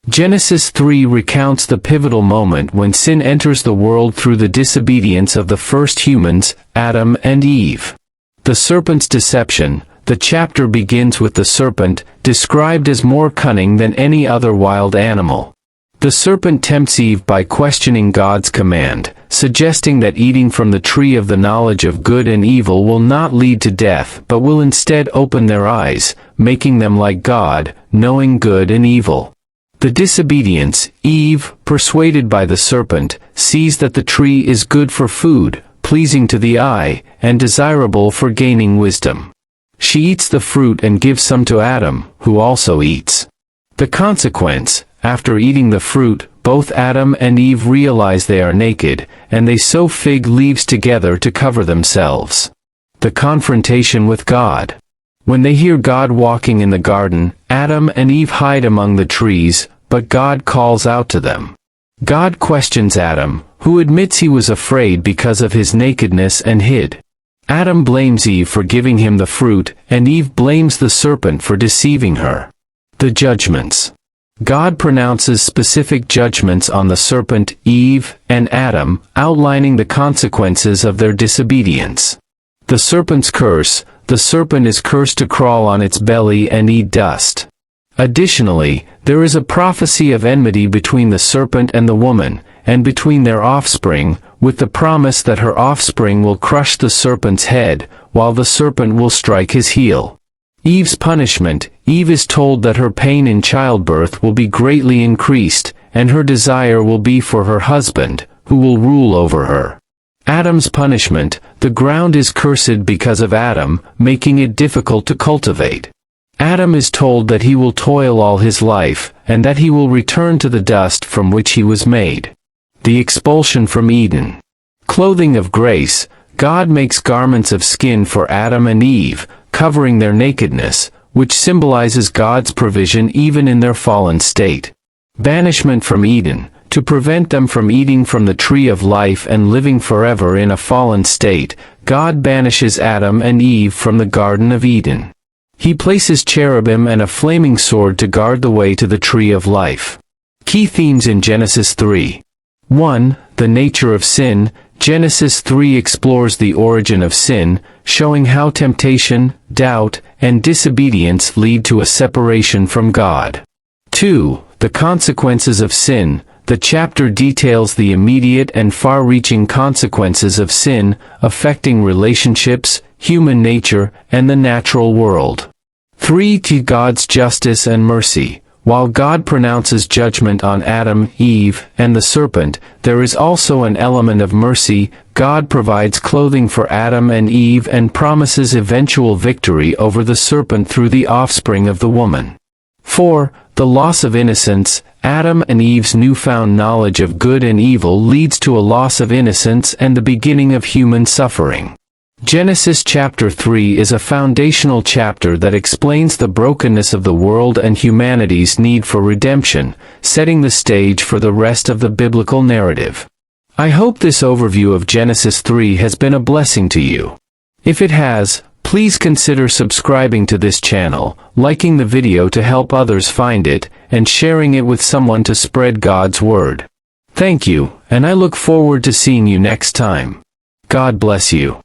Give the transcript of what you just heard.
Genesis 3 recounts the pivotal moment when sin enters the world through the disobedience of the first humans, Adam and Eve. The serpent's deception. The chapter begins with the serpent, described as more cunning than any other wild animal. The serpent tempts Eve by questioning God's command, suggesting that eating from the tree of the knowledge of good and evil will not lead to death but will instead open their eyes, making them like God, knowing good and evil. The disobedience. Eve, persuaded by the serpent, sees that the tree is good for food, pleasing to the eye, and desirable for gaining wisdom. She eats the fruit and gives some to Adam, who also eats. The consequence: after eating the fruit, both Adam and Eve realize they are naked, and they sew fig leaves together to cover themselves. The confrontation with God. When they hear God walking in the garden, Adam and Eve hide among the trees, but God calls out to them. God questions Adam, who admits he was afraid because of his nakedness and hid. Adam blames Eve for giving him the fruit, and Eve blames the serpent for deceiving her. The judgments. God pronounces specific judgments on the serpent, Eve, and Adam, outlining the consequences of their disobedience. The serpent's curse. The serpent is cursed to crawl on its belly and eat dust. Additionally, there is a prophecy of enmity between the serpent and the woman, and between their offspring, with the promise that her offspring will crush the serpent's head, while the serpent will strike his heel. Eve's punishment. Eve is told that her pain in childbirth will be greatly increased, and her desire will be for her husband, who will rule over her. Adam's punishment. The ground is cursed because of Adam, making it difficult to cultivate. Adam is told that he will toil all his life, and that he will return to the dust from which he was made. The expulsion from Eden. Clothing of grace. God makes garments of skin for Adam and Eve, covering their nakedness, which symbolizes God's provision even in their fallen state. Banishment from Eden. To prevent them from eating from the tree of life and living forever in a fallen state, God banishes Adam and Eve from the Garden of Eden. He places cherubim and a flaming sword to guard the way to the tree of life. Key themes in Genesis 3. 1. The nature of sin. Genesis 3 explores the origin of sin, showing how temptation, doubt, and disobedience lead to a separation from God. 2. The consequences of sin. The chapter details the immediate and far-reaching consequences of sin, affecting relationships, human nature, and the natural world. 3. God's justice and mercy. While God pronounces judgment on Adam, Eve, and the serpent, there is also an element of mercy. God provides clothing for Adam and Eve and promises eventual victory over the serpent through the offspring of the woman. 4. The loss of innocence. Adam and Eve's newfound knowledge of good and evil leads to a loss of innocence and the beginning of human suffering. Genesis chapter 3 is a foundational chapter that explains the brokenness of the world and humanity's need for redemption, setting the stage for the rest of the biblical narrative. I hope this overview of Genesis 3 has been a blessing to you. If it has, please consider subscribing to this channel, liking the video to help others find it, and sharing it with someone to spread God's word. Thank you, and I look forward to seeing you next time. God bless you.